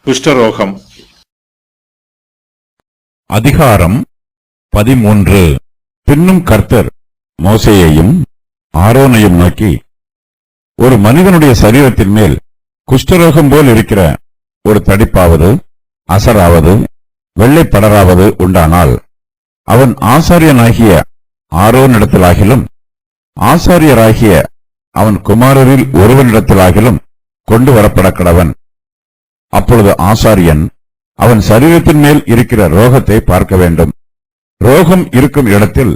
குஷ்டரோகம். அதிகாரம் 13. பின்னும் கர்த்தர் மோசேயையும் ஆரோனையும் நோக்கி, ஒரு மனிதனுடைய சரீரத்தின் மேல் குஷ்டரோகம் போல் இருக்கிற ஒரு தடிப்பாவது அசராவது வெள்ளைப்படராவது உண்டானால் அவன் ஆசாரியனாகிய ஆரோனிடத்திலாகிலும் ஆசாரியராகிய அவன் குமாரரில் ஒருவனிடத்திலாகிலும் கொண்டு வரப்பட கடவன். அப்பொழுது ஆசாரியன் அவன் சரீரத்தின் மேல் இருக்கிற ரோகத்தை பார்க்க வேண்டும். ரோகம் இருக்கும் இடத்தில்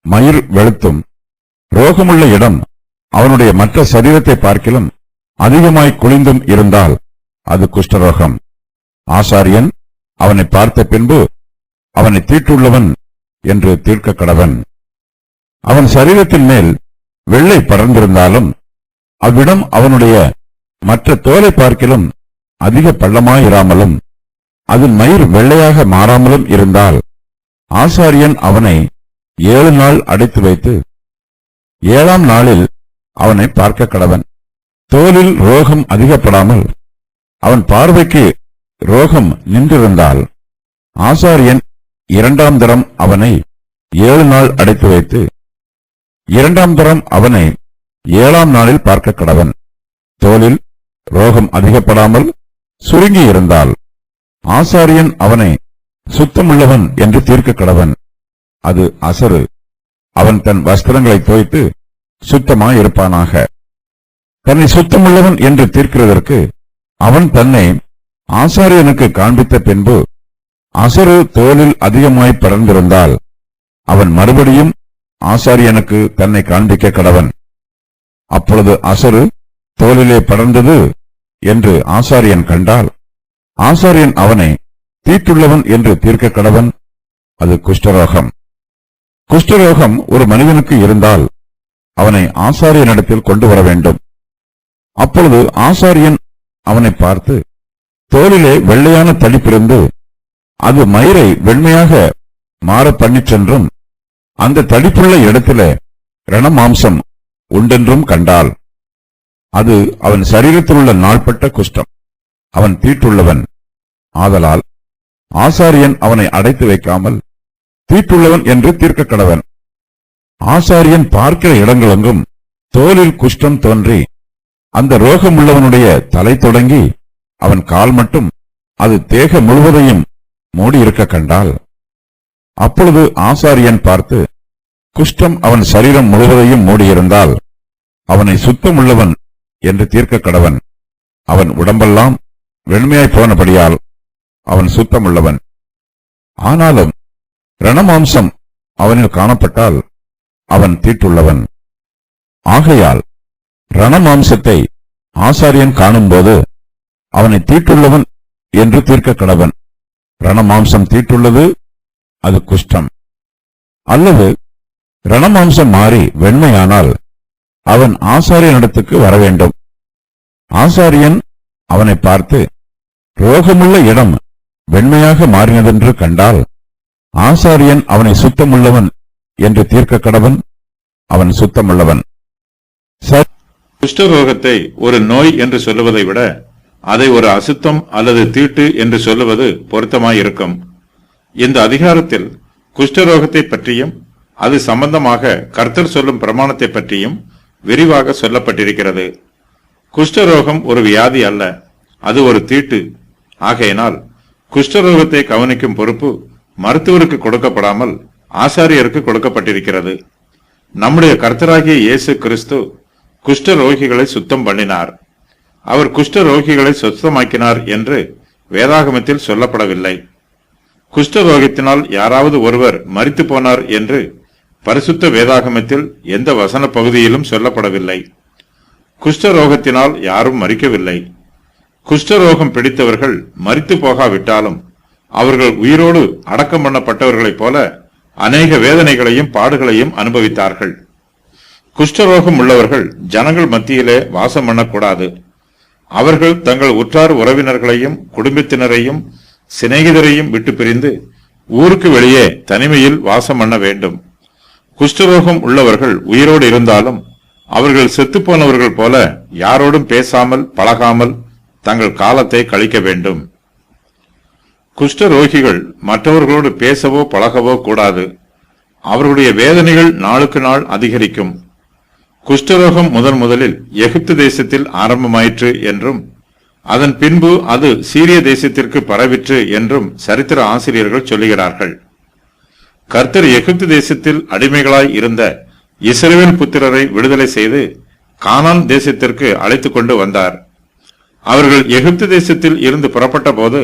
மயிர் வெளுத்தும் ரோகமுள்ள இடம் அவனுடைய மற்ற சரீரத்தை பார்க்கிலும் அதிகமாய் குளிந்தும் இருந்தால் அது குஷ்டரோகம். ஆசாரியன் அவனை பார்த்த பின்பு அவனை தீட்டுள்ளவன் என்று தீர்க்க கடவன். அவன் சரீரத்தின் மேல் வெள்ளை படர்ந்திருந்தாலும் அவ்விடம் அவனுடைய மற்ற தோலை பார்க்கிலும் அதிக பள்ளமாயிராமலும் அதில் மயிர் வெள்ளையாக மாறாமலும் இருந்தால் ஆசாரியன் அவனை 7 நாள் அடைத்து வைத்து 7ஆம் நாளில் அவனை பார்க்க கடவன். தோலில் ரோகம் அதிகப்படாமல் அவன் பார்வைக்கு ரோகம் நின்றிருந்தால் ஆசாரியன் 2ஆம் தரம் அவனை 7 நாள் அடைத்து வைத்து 2ஆம் தரம் அவனை 7ஆம் நாளில் பார்க்க கடவன். தோலில் ரோகம் அதிகப்படாமல் சுருங்கி இருந்தால் ஆசாரியன் அவனை சுத்தமுள்ளவன் என்று தீர்க்க கடவன். அது அசரு. அவன் தன் வஸ்திரங்களை தோய்த்து சுத்தமாயிருப்பானாக. தன்னை சுத்தமுள்ளவன் என்று தீர்க்கிறதற்கு அவன் தன்னை ஆசாரியனுக்கு காண்பித்த பின்பு அசரு தோலில் அதிகமாய் படர்ந்திருந்தால் அவன் மறுபடியும் ஆசாரியனுக்கு தன்னை காண்பிக்க கடவன். அப்பொழுது அசரு தோலிலே படர்ந்தது என்று ஆசாரியன் கண்டால் ஆசாரியன் அவனை தீட்டுள்ளவன் என்று தீர்க்க கடவன். அது குஷ்டரோகம். குஷ்டரோகம் ஒரு மனிதனுக்கு இருந்தால் அவனை ஆசாரியனிடத்தில் கொண்டு வர வேண்டும். அப்பொழுது ஆசாரியன் அவனை பார்த்து, தோலிலே வெள்ளையான தடிப்பிருந்து அது மயிரை வெண்மையாக மாற பண்ணிச்சென்றும் அந்த தடிப்புள்ள இடத்திலே ரணமாம்சம் உண்டென்றும் கண்டால் அது அவன் சரீரத்தில் உள்ள நாள்பட்ட குஷ்டம். அவன் தீட்டுள்ளவன். ஆதலால் ஆசாரியன் அவனை அடைத்து வைக்காமல் தீட்டுள்ளவன் என்று தீர்க்க கடவன். ஆசாரியன் பார்க்கிற இடங்களெங்கும் தோலில் குஷ்டம் தோன்றி அந்த ரோகமுள்ளவனுடைய தலை தொடங்கி அவன் கால் மட்டும் அது தேக முழுவதையும் மூடியிருக்க கண்டால் அப்பொழுது ஆசாரியன் பார்த்து குஷ்டம் அவன் சரீரம் முழுவதையும் மூடியிருந்தால் அவனை சுத்தமுள்ளவன் என்று தீர்க்க கடவன். அவன் உடம்பெல்லாம் வெண்மையாய் போனபடியால் அவன் சுத்தமுள்ளவன். ஆனாலும் ரணமாம்சம் அவனில் காணப்பட்டால் அவன் தீட்டுள்ளவன். ஆகையால் ரணமாம்சத்தை ஆசாரியன் காணும்போது அவனை தீட்டுள்ளவன் என்று தீர்க்க கடவன். ரணமாம்சம் தீட்டுள்ளது, அது குஷ்டம். அல்லது ரணமாம்சம் மாறி வெண்மையானால் அவன் ஆசாரியனிடத்துக்கு வரவேண்டும். ஆசாரியன் அவனை பார்த்து ரோகமுள்ள இடம் வெண்மையாக மாறினதென்று கண்டால் ஆசாரியன் அவனை சுத்தமுள்ளவன் என்று தீர்க்க கடவன். அவன் சுத்தமுள்ளவன். குஷ்டரோகத்தை ஒரு நோய் என்று சொல்லுவதை விட அதை ஒரு அசுத்தம் அல்லது தீட்டு என்று சொல்லுவது பொருத்தமாயிருக்கும். இந்த அதிகாரத்தில் குஷ்டரோகத்தை பற்றியும் அது சம்பந்தமாக கர்த்தர் சொல்லும் பிரமாணத்தை பற்றியும் விரிவாக சொல்லப்பட்டிருக்கிறது. குஷ்டரோகம் ஒரு வியாதி அல்ல, அது ஒரு தீட்டு. ஆகையினால் குஷ்டரோகத்தை கவனிக்கும் பொறுப்பு மருத்துவருக்கு கொடுக்கப்படாமல் ஆசாரியருக்கு கொடுக்கப்பட்டிருக்கிறது. நம்முடைய கர்த்தராகிய இயேசு கிறிஸ்து குஷ்டரோகிகளை சுத்தம் பண்ணினார். அவர் குஷ்டரோகிகளை சுத்தமாக்கினார் என்று வேதாகமத்தில் சொல்லப்படவில்லை. குஷ்டரோகத்தினால் யாராவது ஒருவர் மரித்து போனார் என்று பரிசுத்த வேதாகமத்தில் எந்த வசன பகுதியிலும் சொல்லப்படவில்லை. குஷ்டரோகத்தினால் யாரும் மரிக்கவில்லை. குஷ்டரோகம் பிடித்தவர்கள் மரித்து போகாவிட்டாலும் அவர்கள் உயிரோடு அடக்கம் பண்ணப்பட்டவர்களைப் போல அநேக வேதனைகளையும் பாடுகளையும் அனுபவித்தார்கள். குஷ்டரோகம் உள்ளவர்கள் ஜனங்கள் மத்தியிலே வாசம் பண்ணக்கூடாது. அவர்கள் தங்கள் உற்றார் உறவினர்களையும் குடும்பத்தினரையும் சிநேகிதரையும் விட்டு பிரிந்து ஊருக்கு வெளியே தனிமையில் வாசம் பண்ண வேண்டும். குஷ்டரோகம் உள்ளவர்கள் உயிரோடு இருந்தாலும் அவர்கள் செத்துப்போனவர்கள் போல யாரோடும் பேசாமல் பழகாமல் தங்கள் காலத்தை கழிக்க வேண்டும். குஷ்டரோகிகள் மற்றவர்களோடு பேசவோ பழகவோ கூடாது. அவர்களுடைய வேதனைகள் நாளுக்கு நாள் அதிகரிக்கும். குஷ்டரோகம் முதலில் எகிப்து தேசத்தில் ஆரம்பமாயிற்று என்றும் அதன் பின்பு அது சீரிய தேசத்திற்கு பரவிற்று என்றும் சரித்திர ஆசிரியர்கள் சொல்லுகிறார்கள். கர்த்தர் எகிப்து தேசத்தில் அடிமைகளாய் இருந்த இஸ்ரவேல் புத்திரரை விடுதலை செய்து கானான் தேசத்திற்கு அழைத்துக் கொண்டு வந்தார். அவர்கள் எகிப்து தேசத்தில் இருந்து புறப்பட்ட போது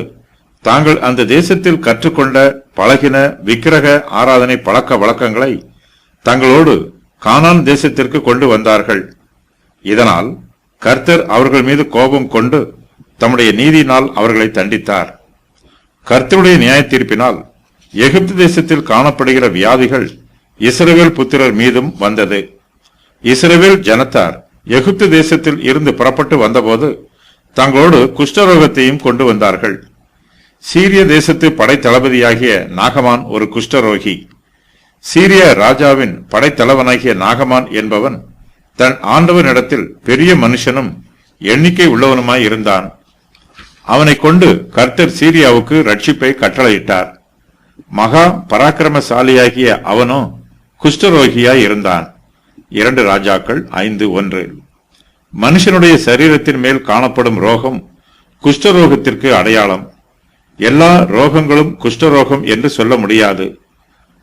தாங்கள் அந்த தேசத்தில் கற்றுக்கொண்ட பழகின விக்கிரக ஆராதனை பழக்க வழக்கங்களை தங்களோடு கானான் தேசத்திற்கு கொண்டு வந்தார்கள். இதனால் கர்த்தர் அவர்கள் மீது கோபம் கொண்டு தம்முடைய நீதியினால் அவர்களை தண்டித்தார். கர்த்தருடைய நியாய தீர்ப்பினால் எகிப்து தேசத்தில் காணப்படுகிற வியாதிகள் இஸ்ரவேல் புத்திரர் மீதும் வந்தது. இஸ்ரவேல் ஜனத்தார் எகிப்து தேசத்தில் இருந்து புறப்பட்டு வந்தபோது தங்களோடு குஷ்டரோகத்தையும் கொண்டு வந்தார்கள். சீரிய தேசத்து படை தளபதியாகிய நாகமான் ஒரு குஷ்டரோகி. சீரிய ராஜாவின் படைத்தலைவனாகிய நாகமான் என்பவன் தன் ஆண்டவனிடத்தில் பெரிய மனுஷனும் எண்ணிக்கை உள்ளவனுமாய் இருந்தான். அவனை கொண்டு கர்த்தர் சீரியாவுக்கு ரட்சிப்பை கட்டளையிட்டார். மகா பராக்கிரமசாலியாகிய அவனோ குஷ்டரோகியாய் இருந்தான். 2 ராஜாக்கள் 5:1. மனுஷனுடைய சரீரத்தின் மேல் காணப்படும் ரோகம் குஷ்டரோகத்திற்கு அடையாளம். எல்லா ரோகங்களும் குஷ்டரோகம் என்று சொல்ல முடியாது.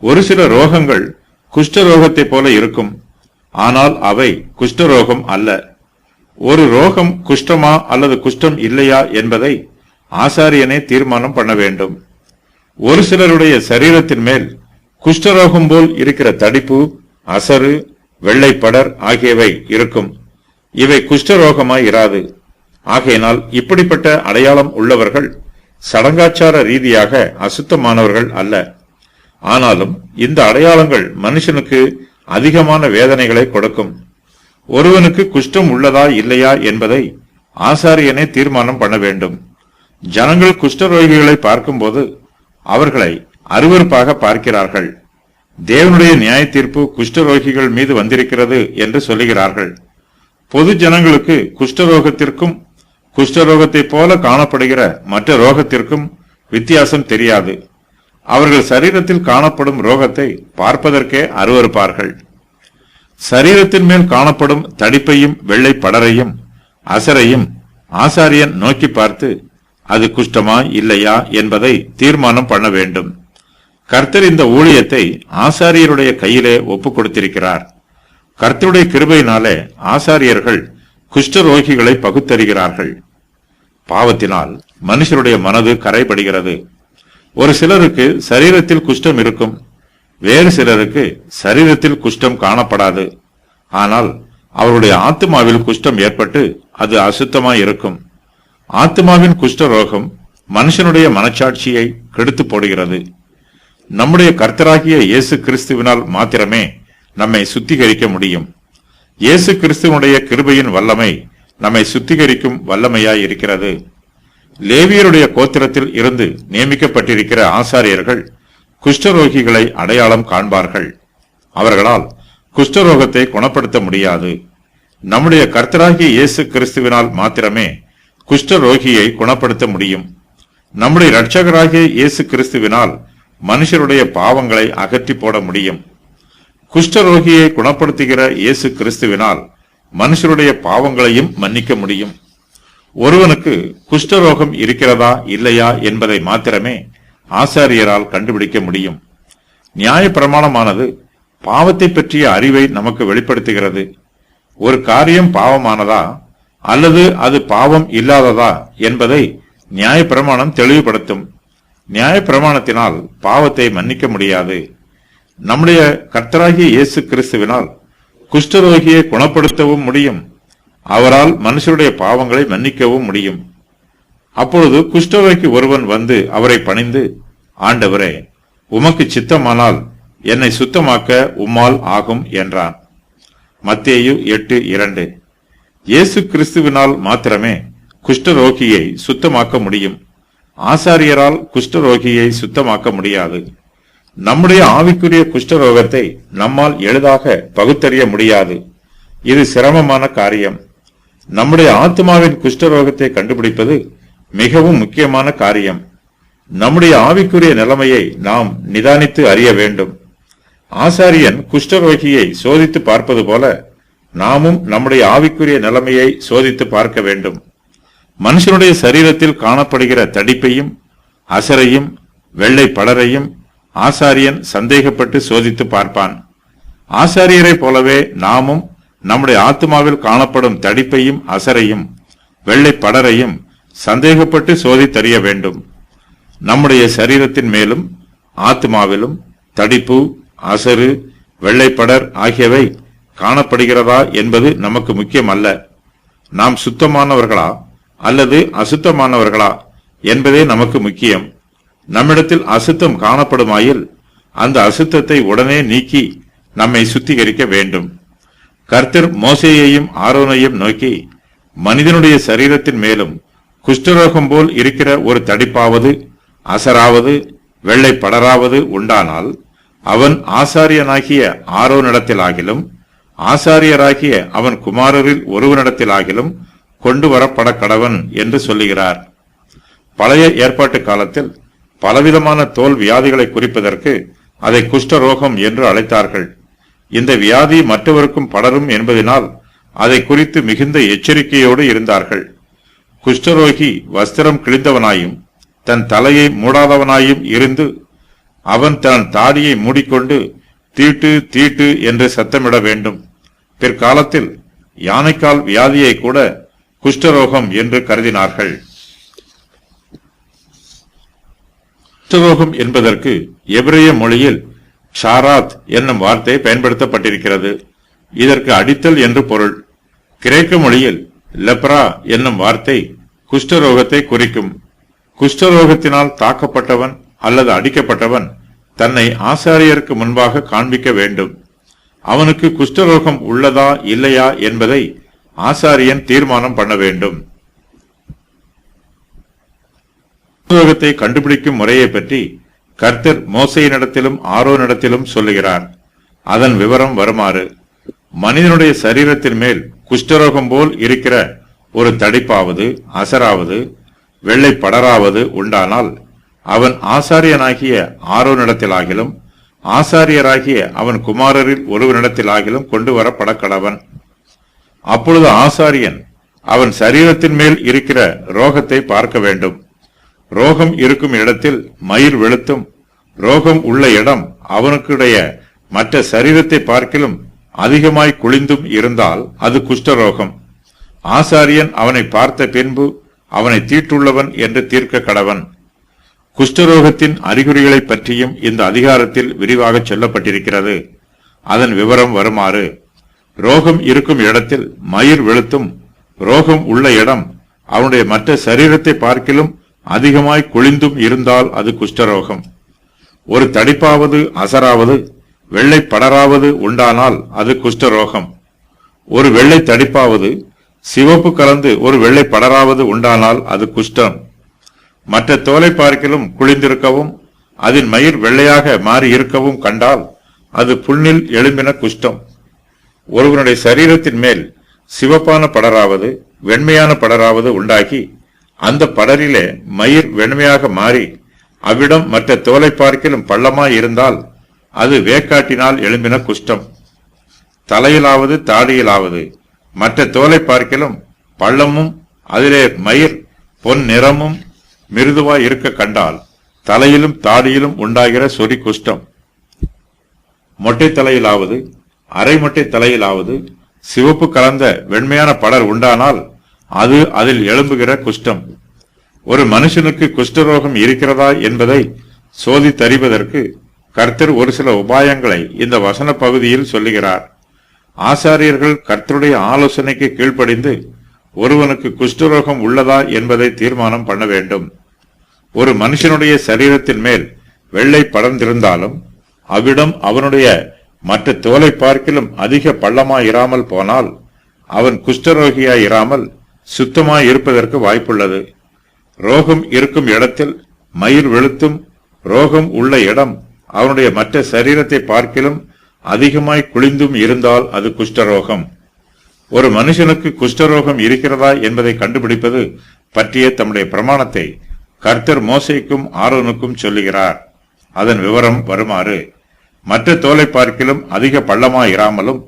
ஒரு சில ரோகங்கள் குஷ்டரோகத்தை போல இருக்கும், ஆனால் அவை குஷ்டரோகம் அல்ல. ஒரு ரோகம் குஷ்டமா அல்லது குஷ்டம் இல்லையா என்பதை ஆசாரியனே தீர்மானம் பண்ண வேண்டும். ஒரு சிலருடைய சரீரத்தின் மேல் குஷ்டரோகம் போல் இருக்கிற தடிப்பு, அசறு, வெள்ளைப்படர் ஆகியவை இருக்கும். இவை குஷ்டரோகமாய் இராது. ஆகையினால் இப்படிப்பட்ட அடையாளம் உள்ளவர்கள் சடங்காச்சார ரீதியாக அசுத்தமானவர்கள் அல்ல. ஆனாலும் இந்த அடையாளங்கள் மனுஷனுக்கு அதிகமான வேதனைகளை கொடுக்கும். ஒருவனுக்கு குஷ்டம் உள்ளதா இல்லையா என்பதை ஆசாரியனே தீர்மானம் பண்ண வேண்டும். ஜனங்கள் குஷ்டரோகிகளை பார்க்கும்போது அவர்களை அருவருப்பாக பார்க்கிறார்கள். தேவனுடைய நியாய தீர்ப்பு குஷ்டரோகிகள் மீது வந்திருக்கிறது என்று சொல்லுகிறார்கள். பொது ஜனங்களுக்கு குஷ்டரோகத்திற்கும் குஷ்டரோகத்தை போல காணப்படுகிற மற்ற ரோகத்திற்கும் வித்தியாசம் தெரியாது. அவர்கள் சரீரத்தில் காணப்படும் ரோகத்தை பார்ப்பதற்கே அருவருப்பார்கள். சரீரத்தின் மேல் காணப்படும் தடிப்பையும் வெள்ளை படரையும் அசரையும் ஆசாரியன் நோக்கி பார்த்து அது குஷ்டமா இல்லையா என்பதை தீர்மானம் பண்ண வேண்டும். கர்த்தர் இந்த ஊழியத்தை ஆசாரியருடைய கையிலே ஒப்புக் கொடுத்திருக்கிறார். கர்த்தருடைய கிருபையினாலே ஆசாரியர்கள் குஷ்டரோகிகளை பகுத்தறிகிறார்கள். பாவத்தினால் மனுஷருடைய மனது கரைபடுகிறது. ஒரு சிலருக்கு சரீரத்தில் குஷ்டம் இருக்கும், வேறு சிலருக்கு சரீரத்தில் குஷ்டம் காணப்படாது. ஆனால் அவருடைய ஆத்மாவில் குஷ்டம் ஏற்பட்டு அது அசுத்தமாய் இருக்கும். ஆத்மாவின் குஷ்டரோகம் மனுஷனுடைய மனச்சாட்சியை கெடுத்து போடுகிறது. நம்முடைய கர்த்தராகிய இயேசு கிறிஸ்துவினால் மாத்திரமே நம்மை சுத்திகரிக்க முடியும். இயேசு கிறிஸ்துவனுடைய கிருபையின் வல்லமை நம்மை சுத்திகரிக்கும் வல்லமையாய் இருக்கிறது. லேவியருடைய கோத்திரத்தில் இருந்து நியமிக்கப்பட்டிருக்கிற ஆசாரியர்கள் குஷ்டரோகிகளை அடையாளம் காண்பார்கள். அவர்களால் குஷ்டரோகத்தை குணப்படுத்த முடியாது. நம்முடைய கர்த்தராகிய இயேசு கிறிஸ்துவினால் மாத்திரமே குஷ்டரோகியை குணப்படுத்த முடியும். நம்முடைய இரட்சகராகிய இயேசு கிறிஸ்துவினால் மனுஷருடைய பாவங்களை அகற்றி போட முடியும். குஷ்டரோகியை குணப்படுத்துகிற இயேசு கிறிஸ்துவினால் மனுஷருடைய பாவங்களையும் மன்னிக்க முடியும். ஒருவனுக்கு குஷ்டரோகம் இருக்கிறதா இல்லையா என்பதை மாத்திரமே ஆசாரியரால் கண்டுபிடிக்க முடியும். நியாய பிரமாணமானது பாவத்தை பற்றிய அறிவை நமக்கு வெளிப்படுத்துகிறது. ஒரு காரியம் பாவமானதா அல்லது அது பாவம் இல்லாததா என்பதை நியாய பிரமாணம் தெளிவுபடுத்தும். நியாய பிரமாணத்தினால் பாவத்தை மன்னிக்க முடியாது. நம்முடைய கர்த்தராகிய இயேசு கிறிஸ்துவினால் குஷ்டரோகியை குணப்படுத்தவும் முடியும். அவரால் மனுஷருடைய பாவங்களை மன்னிக்கவும் முடியும். அப்பொழுது குஷ்டரோகி ஒருவன் வந்து அவரை பணிந்து, ஆண்டவரே, உமக்கு சித்தமானால் என்னை சுத்தமாக்க உம்மால் ஆகும் என்றான். மத்தேயு 8:2. இயேசு கிறிஸ்துவினால் மாத்திரமே குஷ்டரோகியை சுத்தமாக்க முடியும். ஆசாரியரால் குஷ்டரோகியை சுத்தமாக்க முடியாது. நம்முடைய ஆவிக்குரிய குஷ்டரோகத்தை நம்மால் எளிதாக பகுத்தறிய முடியாது. இது சிரமமான காரியம். நம்முடைய ஆத்மாவின் குஷ்டரோகத்தை கண்டுபிடிப்பது மிகவும் முக்கியமான காரியம். நம்முடைய ஆவிக்குரிய நிலைமையை நாம் நிதானித்து அறிய வேண்டும். ஆசாரியன் குஷ்டரோகியை சோதித்து பார்ப்பது போல நாமும் நம்முடைய ஆவிக்குரிய நிலைமையை சோதித்து பார்க்க வேண்டும். மனுஷனுடைய சரீரத்தில் காணப்படுகிற தடிப்பையும் அசரையும் வெள்ளை படரையும் ஆசாரியன் சந்தேகப்பட்டு சோதித்து பார்ப்பான். ஆசாரியரை போலவே நாமும் நம்முடைய ஆத்மாவில் காணப்படும் தடிப்பையும் அசரையும் வெள்ளை படரையும் சந்தேகப்பட்டு சோதித்தறிய வேண்டும். நம்முடைய சரீரத்தின் மேலும் ஆத்மாவிலும் தடிப்பு, அசரு, வெள்ளைப்படர் ஆகியவை காணப்படுகிறதா என்பது நமக்கு முக்கியம் அல்ல. நாம் சுத்தமானவர்களா அல்லது அசுத்தமானவர்களா என்பதே நமக்கு முக்கியம். நம்மிடத்தில் அசுத்தம் காணப்படுமாயில் அந்த அசுத்தத்தை உடனே நீக்கி நம்மை சுத்திகரிக்க வேண்டும். கர்த்தர் மோசேயையும் ஆரோனையும் நோக்கி, மனிதனுடைய சரீரத்தின் மேலும் குஷ்டரோகம் போல் இருக்கிற ஒரு தடிப்பாவது அசராவது வெள்ளை படராவது உண்டானால் அவன் ஆசாரியனாகிய ஆரோனிடத்திலாகிலும் ஆசாரியராகிய அவன் குமாரரில் ஒருவனிடத்திலாகிலும் கொண்டு வரப்பட கடவன் என்று சொல்லுகிறார். பழைய ஏற்பாட்டு காலத்தில் பலவிதமான தோல் வியாதிகளை குறிப்பதற்கு அதை குஷ்டரோகம் என்று அழைத்தார்கள். இந்த வியாதி மற்றவருக்கும் படரும் என்பதனால் அதை குறித்து மிகுந்த எச்சரிக்கையோடு இருந்தார்கள். குஷ்டரோகி வஸ்திரம் கிழிந்தவனாயும் தன் தலையை மூடாதவனாயும் இருந்து அவன் தன் தாடியை மூடிக்கொண்டு தீட்டு தீட்டு என்று சத்தமிட வேண்டும். பிற்காலத்தில் யானைக்கால் வியாதியை கூட குஷ்டரோகம் என்று கருதினார்கள். குஷ்டரோகம் என்பதற்கு எபிரேய மொழியில் ஷாராத் என்னும் வார்த்தை பயன்படுத்தப்பட்டிருக்கிறது. இதற்கு அடித்தல் என்று பொருள். கிரேக்க மொழியில் லெப்ரா என்னும் வார்த்தை குஷ்டரோகத்தை குறிக்கும். குஷ்டரோகத்தினால் தாக்கப்பட்டவன் அல்லது அடிக்கப்பட்டவன் தன்னை ஆசாரியருக்கு முன்பாக காண்பிக்க வேண்டும். அவனுக்கு குஷ்டரோகம் உள்ளதா இல்லையா என்பதை ஆசாரியன் தீர்மானம் பண்ண வேண்டும். குஷ்டரோகத்தை கண்டுபிடிக்கும் முறையை பற்றி கர்த்தர் மோசேயினிடத்திலும் ஆரோனிடத்திலும் சொல்லுகிறார். அதன் விவரம் வருமாறு: மனிதனுடைய சரீரத்தின் மேல் குஷ்டரோகம் போல் இருக்கிற ஒரு தடிப்பாவது அசராவது வெள்ளை படராவது உண்டானால் அவன் ஆசாரியனாகிய ஆரோனிடத்திலாகிலும் ஆசாரியராகிய அவன் குமாரரில் ஒருவனிடத்திலாகிலும் கொண்டு வரப்பட கடவன். அப்பொழுது ஆசாரியன் அவன் சரீரத்தின் மேல் இருக்கிற ரோகத்தை பார்க்க வேண்டும். ரோகம் இருக்கும் இடத்தில் மயிர் வெளுத்தும் ரோகம் உள்ள இடம் அவனுக்குடைய மற்ற சரீரத்தை பார்க்கிலும் அதிகமாய் குளிந்தும் இருந்தால் அது குஷ்டரோகம். ஆசாரியன் அவனை பார்த்த பின்பு அவனை தீட்டுள்ளவன் என்று தீர்க்க கடவன். குஷ்டரோகத்தின் அறிகுறிகளை பற்றியும் இந்த அதிகாரத்தில் விரிவாக சொல்லப்பட்டிருக்கிறது. அதன் விவரம் வருமாறு: ரோகம் இருக்கும் இடத்தில் மயிர் வெளுத்தும் ரோகம் உள்ள இடம் அவனுடைய மற்ற சரீரத்தை பார்க்கிலும் அதிகமாய் குளிந்தும் இருந்தால் அது குஷ்டரோகம். ஒரு தடிப்பாவது அசராவது வெள்ளை படராவது உண்டானால் அது குஷ்டரோகம். ஒரு வெள்ளை தடிப்பாவது சிவப்பு கலந்து ஒரு வெள்ளை படராவது உண்டானால் அது குஷ்டம். மற்ற தோலை பார்க்கிலும் குளிந்திருக்கவும் அதன் மயிர் வெள்ளையாக மாறி இருக்கவும் கண்டால் அது புண்ணில் எழும்பின குஷ்டம். ஒருவனுடைய சரீரத்தின் மேல் சிவப்பான படராவது வெண்மையான படராவது உண்டாகி அந்த படரிலே மயிர் வெண்மையாக மாறி அவ்விடம் மற்ற தோலை பார்க்கிலும் பள்ளமாய் இருந்தால் அது வேக்காட்டினால் எழும்பின குஷ்டம். தலையிலாவது தாடியிலாவது மற்ற தோலை பார்க்கிலும் பள்ளமும் அதிலே மயிர் பொன் நிறமும் மிருதுவாய் இருக்க கண்டால் தலையிலும் தாடியிலும் உண்டாகிற சொறி குஷ்டம். மொட்டை தலையிலாவது அரை மொட்டை தலையிலாவது சிவப்பு கலந்த வெண்மையான படர் உண்டானால் அது அதில் எழும்புகிற குஷ்டம். ஒரு மனுஷனுக்கு குஷ்டரோகம் இருக்கிறதா என்பதை சோதித்தறிவதற்கு கர்த்தர் ஒரு சில உபாயங்களை இந்த வசன பகுதியில் சொல்லுகிறார். ஆசாரியர்கள் கர்த்தருடைய ஆலோசனைக்கு கீழ்ப்படிந்து ஒருவனுக்கு குஷ்டரோகம் உள்ளதா என்பதை தீர்மானம் பண்ண வேண்டும். ஒரு மனுஷனுடைய சரீரத்தின் மேல் வெள்ளை படர்ந்திருந்தாலும் அவ்விடம் அவனுடைய மற்ற தோலை பார்க்கிலும் அதிக பள்ளமாயிராமல் போனால் அவன் குஷ்டரோகியாயிராமல் சுத்தமாய் இருப்பதற்கு வாய்ப்புள்ளது. ரோகம் இருக்கும் இடத்தில் மயிர் வெளுத்தும் ரோகம் உள்ள இடம் அவனுடைய மற்ற சரீரத்தை பார்க்கிலும் அதிகமாய் குளிந்தும் இருந்தால் அது குஷ்டரோகம். ஒரு மனுஷனுக்கு குஷ்டரோகம் இருக்கிறதா என்பதை கண்டுபிடிப்பது பற்றிய தம்முடைய பிரமாணத்தை கர்த்தர் மோசேக்கும் ஆரோனுக்கும் சொல்லுகிறார். அதன் விவரம் வருமாறு: மற்ற தோலை பார்க்கிலும் அதிக பள்ளமாயிராமலும்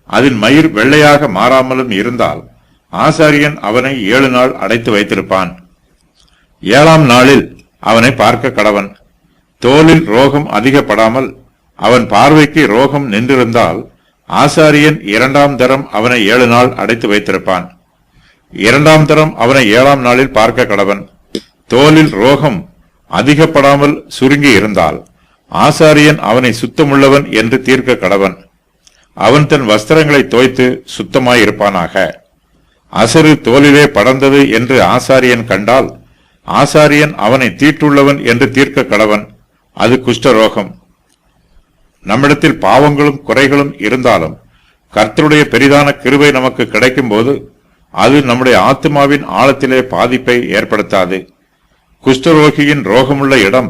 அதன் மயிர் வெள்ளையாக மாறாமலும் இருந்தால் ஆசாரியன் அவனை 7 நாள் அடைத்து வைத்திருப்பான். 7ஆம் நாளில் அவனை பார்க்க கடவன். தோலில் ரோகம் அதிகப்படாமல் அவன் பார்வைக்கு ரோகம் நின்றிருந்தால் ஆசாரியன் 2ஆம் தரம் அவனை 7 நாள் அடைத்து வைத்திருப்பான். 2ஆம் தரம் அவனை 7ஆம் நாளில் பார்க்க கடவன். தோலில் ரோகம் அதிகப்படாமல் சுருங்கி இருந்தால் ஆசாரியன் அவனை சுத்தமுள்ளவன் என்று தீர்க்க கடவன். அவன் தன் வஸ்திரங்களை தோய்த்து சுத்தமாயிருப்பானாக. அசரு தோலிலே படர்ந்தது என்று ஆசாரியன் கண்டால் ஆசாரியன் அவனை தீட்டுள்ளவன் என்று தீர்க்க கடவன். அது குஷ்டரோகம். நம்மிடத்தில் பாவங்களும் குறைகளும் இருந்தாலும் கர்த்தருடைய பெரிதான கிருபை நமக்கு கிடைக்கும் போது அது நம்முடைய ஆத்மாவின் ஆழத்திலே பாதிப்பை ஏற்படுத்தாது. குஷ்டரோகியின் ரோகமுள்ள இடம்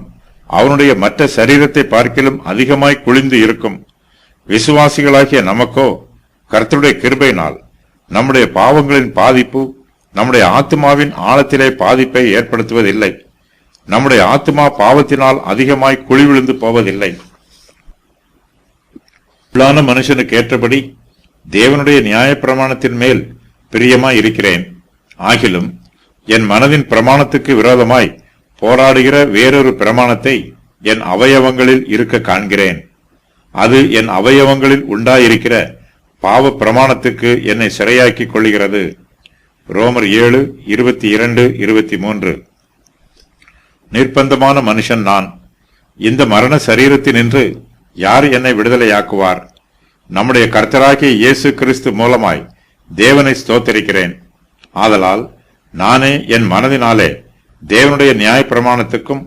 அவனுடைய மற்ற சரீரத்தை பார்க்கிலும் அதிகமாய் குளிந்து இருக்கும். விசுவாசிகளாகிய நமக்கோ கர்த்தருடைய கிருபையினால் நம்முடைய பாவங்களின் பாதிப்பு நம்முடைய ஆத்மாவின் ஆழத்திலே பாதிப்பை ஏற்படுத்துவதில்லை. நம்முடைய ஆத்மா பாவத்தினால் அதிகமாய் குழி விழுந்து போவதில்லை. உள்ளான மனுஷனுக்கு ஏற்றபடி தேவனுடைய நியாயப்பிரமாணத்தின் மேல் பிரியமாய் இருக்கிறேன். ஆகிலும் என் மனதின் பிரமாணத்துக்கு விரோதமாய் போராடுகிற வேறொரு பிரமாணத்தை என் அவயவங்களில் இருக்க காண்கிறேன். அது என் அவயவங்களில் உண்டாயிருக்கிற பாவ பிரமாணத்துக்கு என்னை சிறையாக்கிக் கொள்கிறது. ரோமர் 7:22-23. நிர்பந்தமான மனுஷன் நான். இந்த மரண சரீரத்தினின்று யார் என்னை விடுதலையாக்குவார்? நம்முடைய கர்த்தராகிய இயேசு கிறிஸ்து மூலமாய் தேவனை ஸ்தோத்திரிக்கிறேன். ஆதலால் நானே என் மனதினாலே தேவனுடைய நியாய பிரமாணத்துக்கும்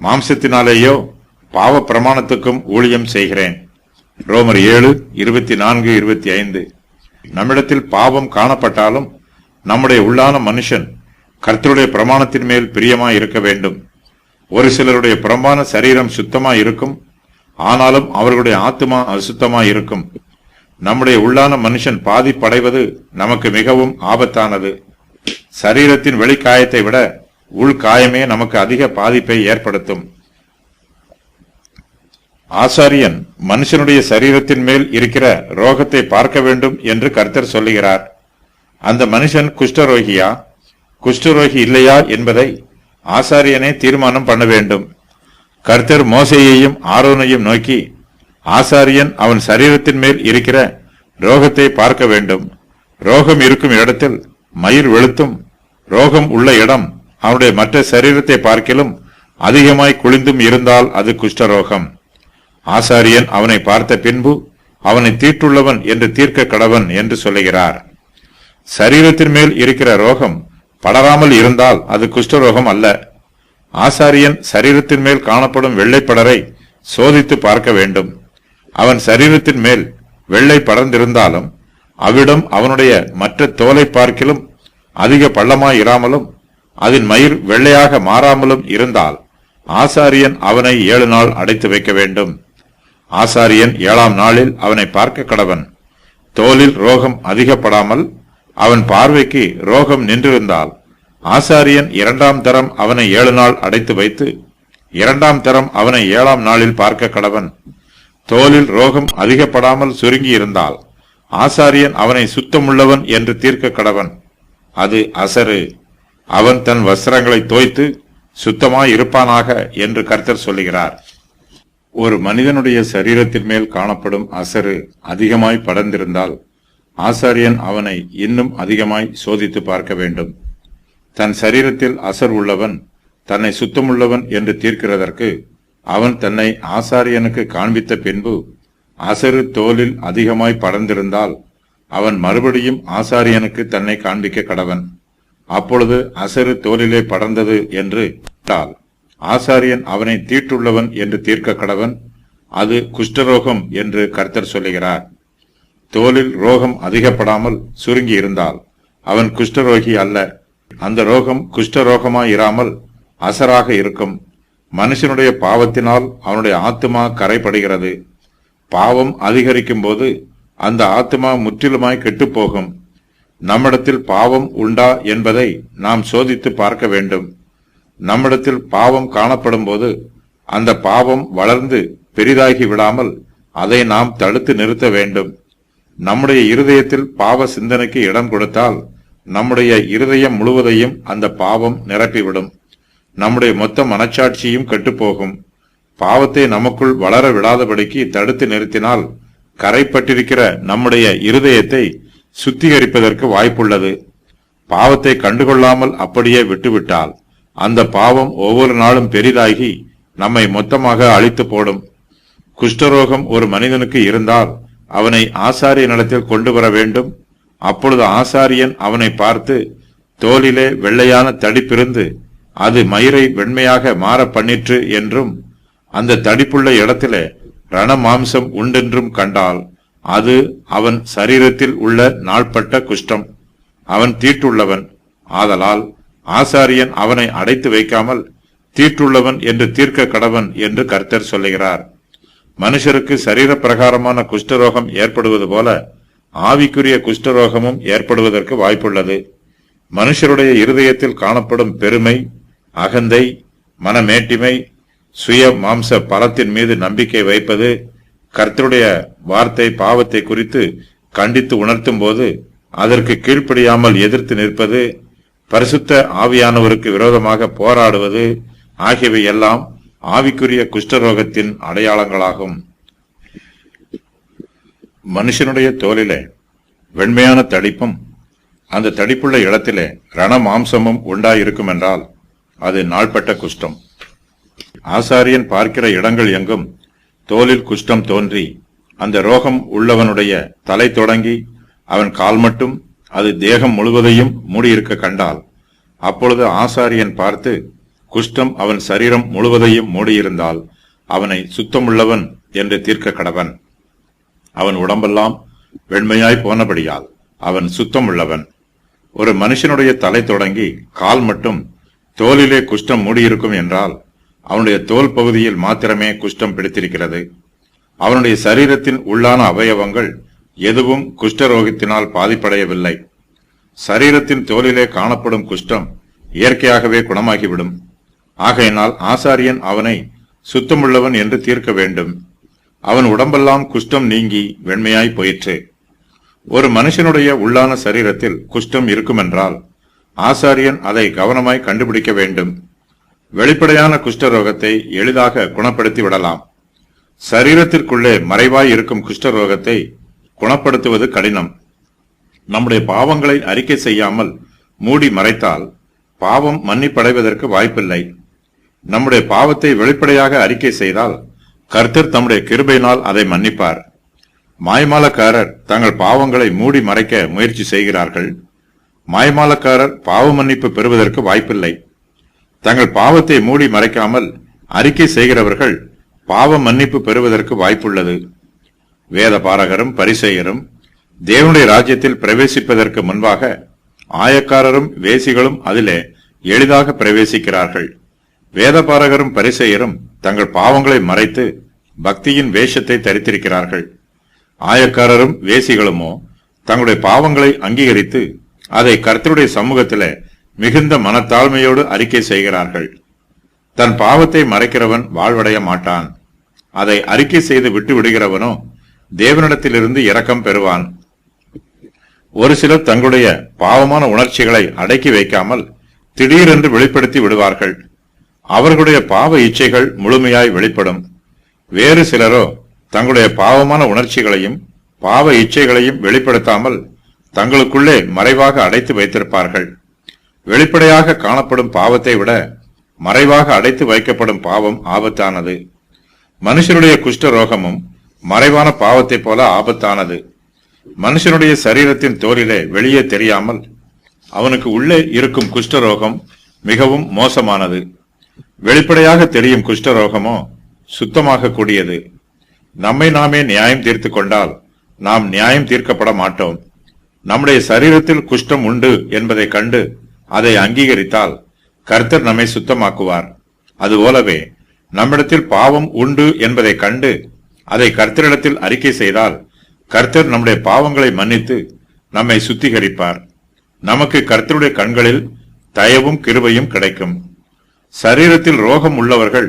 மாம்சத்தினாலேயோ பாவ பிரமாணத்துக்கும் ஊழியம் செய்கிறேன். ரோமர் 7:24-25. நம்மிடத்தில் பாவம் காணப்பட்டாலும் நம்முடைய உள்ளான மனுஷன் கர்த்தருடைய பிரமாணத்தின் மேல் பிரியமாய் இருக்க வேண்டும். ஒரு சிலருடைய புறம்பான சரீரம் சுத்தமாய் இருக்கும், ஆனாலும் அவர்களுடைய ஆத்துமா அசுத்தமாய் இருக்கும். நம்முடைய உள்ளான மனுஷன் பாதிப்படைவது நமக்கு மிகவும் ஆபத்தானது. சரீரத்தின் வெளிக்காயத்தை விட உள்காயமே நமக்கு அதிக பாதிப்பை ஏற்படுத்தும். ஆசாரியன் மனுஷனுடைய சரீரத்தின் மேல் இருக்கிற ரோகத்தை பார்க்க வேண்டும் என்று கர்த்தர் சொல்லுகிறார். அந்த மனுஷன் குஷ்டரோகியா குஷ்டரோகி இல்லையா என்பதை ஆசாரியனே தீர்மானம் பண்ண வேண்டும். கர்த்தர் மோசேயையும் ஆரோனையும் நோக்கி, ஆசாரியன் அவன் சரீரத்தின் மேல் இருக்கிற ரோகத்தை பார்க்க வேண்டும். ரோகம் இருக்கும் இடத்தில் மயிர் வெளுத்தும் ரோகம் உள்ள இடம் அவனுடைய மற்ற சரீரத்தை பார்க்கிலும் அதிகமாய் குளிந்தும் இருந்தால் அது குஷ்டரோகம். ஆசாரியன் அவனை பார்த்த பின்பு அவனை தீட்டுள்ளவன் என்று தீர்க்க கடவன் என்று சொல்லுகிறார். சரீரத்தின் மேல் இருக்கிற ரோகம் படராமல் இருந்தால் அது குஷ்டரோகம் அல்ல. ஆசாரியன் சரீரத்தின் மேல் காணப்படும் வெள்ளைப்படரை சோதித்து பார்க்க வேண்டும். அவன் சரீரத்தின் மேல் வெள்ளை படர்ந்திருந்தாலும் அவ்விடம் அவனுடைய மற்ற தோலை பார்க்கிலும் அதிக பள்ளமாயிராமலும் அதன் மயிர் வெள்ளையாக மாறாமலும் இருந்தால் ஆசாரியன் அவனை 7 நாள் அடைத்து வைக்க வேண்டும். ஆசாரியன் 7ஆம் நாளில் அவனை பார்க்க கடவன். தோலில் ரோகம் அதிகப்படாமல் அவன் பார்வைக்கு ரோகம் நின்றிருந்தால் ஆசாரியன் 2ஆம் தரம் அவனை 7 நாள் அடைத்து வைத்து 2ஆம் தரம் அவனை 7ஆம் நாளில் பார்க்க கடவன். தோலில் ரோகம் அதிகப்படாமல் சுருங்கி இருந்தால் ஆசாரியன் அவனை சுத்தமுள்ளவன் என்று தீர்க்க கடவன். அது அசரு. அவன் தன் வஸ்திரங்களை தோய்த்து சுத்தமாய் இருப்பானாக என்று கர்த்தர் சொல்லுகிறார். ஒரு மனிதனுடைய சரீரத்தின் மேல் காணப்படும் அசரு அதிகமாய் படர்ந்திருந்தால் ஆசாரியன் அவனை இன்னும் அதிகமாய் சோதித்து பார்க்க வேண்டும். தன் சரீரத்தில் அசர் உள்ளவன் தன்னை சுத்தமுள்ளவன் என்று தீர்க்கிறதற்கு அவன் தன்னை ஆசாரியனுக்கு காண்பித்த பின்பு அசரு தோலில் அதிகமாய் படர்ந்திருந்தால் அவன் மறுபடியும் ஆசாரியனுக்கு தன்னை காண்பிக்க கடவன். அப்பொழுது அசரு தோலிலே படர்ந்தது என்று ஆசாரியன் அவனை தீட்டுள்ளவன் என்று தீர்க்க கடவன். அது குஷ்டரோகம் என்று கர்த்தர் சொல்லுகிறார். தோலில் ரோகம் அதிகப்படாமல் சுருங்கி இருந்தால் அவன் குஷ்டரோகி அல்ல. அந்த ரோகம் குஷ்டரோகமாய் இராமல் அசராக இருக்கும். மனுஷனுடைய பாவத்தினால் அவனுடைய ஆத்துமா கரைப்படுகிறது. பாவம் அதிகரிக்கும் போது அந்த ஆத்துமா முற்றிலுமாய் கெட்டுப்போகும். நம்மிடத்தில் பாவம் உண்டா என்பதை நாம் சோதித்து பார்க்க வேண்டும். நம்மிடத்தில் பாவம் காணப்படும் போது அந்த பாவம் வளர்ந்து பெரிதாகி விடாமல் அதை நாம் தடுத்து நிறுத்த வேண்டும். நம்முடைய இருதயத்தில் பாவ சிந்தனைக்கு இடம் கொடுத்தால் நம்முடைய இருதயம் முழுவதையும் அந்த பாவம் நிரப்பிவிடும். நம்முடைய மொத்த மனச்சாட்சியும் கெட்டுப்போகும். பாவத்தை நமக்குள் வளர விடாதபடிக்கு தடுத்து நிறுத்தினால் கரைப்பட்டிருக்கிற நம்முடைய இருதயத்தை சுத்திகரிப்பதற்கு வாய்ப்புள்ளது. பாவத்தை கண்டுகொள்ளாமல் அப்படியே விட்டுவிட்டால் அந்த பாவம் ஒவ்வொரு நாளும் பெரிதாகி நம்மை மொத்தமாக அழித்து போடும். குஷ்டரோகம் ஒரு மனிதனுக்கு இருந்தால் அவனை ஆசாரியனிடத்தில் கொண்டு வர வேண்டும். அப்பொழுது ஆசாரியன் அவனை பார்த்து, தோலிலே வெள்ளையான தடிப்பிருந்து அது மயிரை வெண்மையாக மாற பண்ணிற்று என்றும் அந்த தடிப்புள்ள இடத்திலே ரண மாம்சம் உண்டென்றும் கண்டால் அது அவன் சரீரத்தில் உள்ள நாள்பட்ட குஷ்டம். அவன் தீட்டுள்ளவன். ஆதலால் ஆசாரியன் அவனை அடைத்து வைக்காமல் தீட்டுள்ளவன் என்று தீர்க்க கடவன் என்று கர்த்தர் சொல்லுகிறார். மனுஷருக்கு சரீர பிரகாரமான குஷ்டரோகம் ஏற்படுவது போல ஆவிக்குரிய குஷ்டரோகமும் ஏற்படுவதற்கு வாய்ப்புள்ளது. மனுஷருடைய இருதயத்தில் காணப்படும் பெருமை, அகந்தை, மனமேட்டிமை, சுய மாம்ச பலத்தின் மீது நம்பிக்கை வைப்பது, கர்த்தருடைய வார்த்தை பாவத்தை குறித்து கண்டித்து உணர்த்தும் போது அதற்கு கீழ்ப்படியாமல் எதிர்த்து நிற்பது, பரிசுத்த ஆவியானவருக்கு விரோதமாக போராடுவது ஆகியவை எல்லாம் ஆவிக்குரிய குஷ்டரோகத்தின் அடையாளங்களாகும். மனுஷனுடைய தோலிலே வெண்மையான தடிப்பும் அந்த தடிப்புள்ள இடத்திலே ரண மாம்சமும் உண்டாயிருக்கும் என்றால் அது நாள்பட்ட குஷ்டம். ஆசாரியன் பார்க்கிற இடங்கள் எங்கும் தோலில் குஷ்டம் தோன்றி அந்த ரோகம் உள்ளவனுடைய தலை தொடங்கி அவன் கால் மட்டும் அது தேகம் முழுவதையும் மூடியிருக்க கண்டால் அப்பொழுது ஆசாரியன் பார்த்து குஷ்டம் அவன் சரீரம் முழுவதையும் மூடியிருந்தால் அவனை சுத்தமுள்ளவன் என்று தீர்க்க கடவன். அவன் உடம்பெல்லாம் வெண்மையாய் போனபடியால் அவன் சுத்தமுள்ளவன். ஒரு மனுஷனுடைய தலை தொடங்கி கால் மட்டும் தோலிலே குஷ்டம் மூடியிருக்கும் என்றால் அவனுடைய தோல் பகுதியில் மாத்திரமே குஷ்டம் பிடித்திருக்கிறது. அவனுடைய சரீரத்தின் உள்ளான அவயவங்கள் எதுவும் குஷ்டரோகத்தினால் பாதிப்படையவில்லை. சரீரத்தின் தோலிலே காணப்படும் குஷ்டம் இயற்கையாகவே குணமாகிவிடும். ஆகையினால் ஆசாரியன் அவனை சுத்தமுள்ளவன் என்று தீர்க்க வேண்டும். அவன் உடம்பெல்லாம் குஷ்டம் நீங்கி வெண்மையாய் போயிற்று. ஒரு மனுஷனுடைய உள்ளான சரீரத்தில் குஷ்டம் இருக்குமென்றால் ஆசாரியன் அதை கவனமாய் கண்டுபிடிக்க வேண்டும். வெளிப்படையான குஷ்டரோகத்தை எளிதாக குணப்படுத்தி விடலாம். சரீரத்திற்குள்ளே மறைவாய் இருக்கும் குஷ்டரோகத்தை குணப்படுத்துவது கடினம். நம்முடைய பாவங்களை அறிக்கை செய்யாமல் மூடி மறைத்தால் பாவம் மன்னிப்படைவதற்கு வாய்ப்பில்லை. நம்முடைய பாவத்தை வெளிப்படையாக அறிக்கை செய்தால் கர்த்தர் தம்முடைய கிருபையினால் அதை மன்னிப்பார். மாய்மாலக்காரர் தங்கள் பாவங்களை மூடி மறைக்க முயற்சி செய்கிறார்கள். மாய்மாலக்காரர் பாவ மன்னிப்பு பெறுவதற்கு வாய்ப்பில்லை. தங்கள் பாவத்தை மூடி மறைக்காமல் அறிக்கை செய்கிறவர்கள் பாவ மன்னிப்பு பெறுவதற்கு வாய்ப்புள்ளது. வேத பாரகரும் பரிசேயரும் தேவனுடைய ராஜ்யத்தில் பிரவேசிப்பதற்கு முன்பாக ஆயக்காரரும் வேசிகளும் அதிலே எளிதாக பிரவேசிக்கிறார்கள். வேத பாரகரும் பரிசேயரும் தங்கள் பாவங்களை மறைத்து பக்தியின் வேஷத்தை தரித்திருக்கிறார்கள். ஆயக்காரரும் வேசிகளுமோ தங்களுடைய பாவங்களை அங்கீகரித்து அதை கர்த்தருடைய சமூகத்திலே மிகுந்த மனத்தாழ்மையோடு அறிக்கை செய்கிறார்கள். தன் பாவத்தை மறைக்கிறவன் வாழ்வடைய மாட்டான். அதை அறிக்கை செய்து விட்டு விடுகிறவனோ தேவனிடத்திலிருந்து இரக்கம் பெறுவான். ஒரு சிலர் தங்களுடைய பாவமான உணர்ச்சிகளை அடக்கி வைக்காமல் திடீரென்று வெளிப்படுத்தி விடுவார்கள். அவர்களுடைய பாவ இச்சைகள் முழுமையாய் வெளிப்படும். வேறு சிலரோ தங்களுடைய பாவமான உணர்ச்சிகளையும் பாவ இச்சைகளையும் வெளிப்படுத்தாமல் தங்களுக்குள்ளே மறைவாக அடைத்து வைத்திருப்பார்கள். வெளிப்படையாக காணப்படும் பாவத்தை விட மறைவாக அடைத்து வைக்கப்படும் பாவம் ஆபத்தானது. மனுஷனுடைய குஷ்டரோகமும் மறைவான பாவத்தை போல ஆபத்தானது. மனுஷனுடைய சரீரத்தின் தோலிலே வெளியே தெரியாமல் அவனுக்கு உள்ளே இருக்கும் குஷ்டரோகம் மிகவும் மோசமானது. வெளிப்படையாக தெரியும் குஷ்டரோகமோ சுத்தமாக கூடியது. நம்மை நாமே நியாயம் தீர்த்து கொண்டால் நாம் நியாயம் தீர்க்கப்பட மாட்டோம். நம்முடைய சரீரத்தில் குஷ்டம் உண்டு என்பதை கண்டு அதை அங்கீகரித்தால் கர்த்தர் நம்மை சுத்தமாக்குவார். அதுபோலவே நம்மிடத்தில் பாவம் உண்டு என்பதை கண்டு அதை கர்த்தரிடத்தில் அறிக்கை செய்தால் கர்த்தர் நம்முடைய பாவங்களை மன்னித்து நம்மை சுத்திகரிப்பார். நமக்கு கர்த்தருடைய கண்களில் தயவும் கிருபையும் கிடைக்கும். சரீரத்தில் ரோகம் உள்ளவர்கள்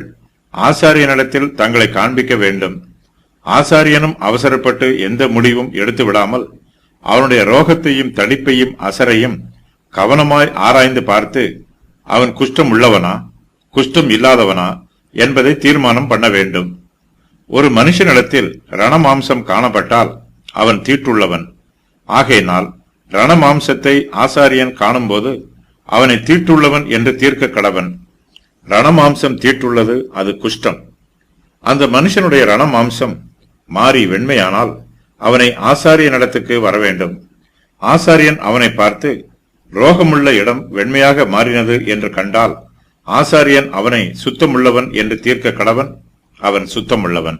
ஆசாரியனிடத்தில் தங்களை காண்பிக்க வேண்டும். ஆசாரியனும் அவசரப்பட்டு எந்த முடிவும் எடுத்து விடாமல் அவனுடைய ரோகத்தையும் தடிப்பையும் அசரையும் கவனமாய் ஆராய்ந்து பார்த்து அவன் குஷ்டம் உள்ளவனா குஷ்டம் இல்லாதவனா என்பதை தீர்மானம் பண்ண வேண்டும். ஒரு மனுஷனிடத்தில் ரணமாம்சம் காணப்பட்டால் அவன் தீட்டுள்ளவன். ஆகையினால் ரணமாம்சத்தை ஆசாரியன் காணும்போது அவனை தீட்டுள்ளவன் என்று தீர்க்க கடவன். ரணமாம்சம் தீட்டுள்ளது, அது குஷ்டம். அந்த மனுஷனுடைய ரணமாம்சம் மாறி வெண்மையானால் அவனை ஆசாரியனிடத்துக்கு வரவேண்டும். ஆசாரியன் அவனை பார்த்து ரோகமுள்ள இடம் வெண்மையாக மாறினது என்று கண்டால் ஆசாரியன் அவனை சுத்தமுள்ளவன் என்று தீர்க்க கடவன். அவன் சுத்தமுள்ளவன்.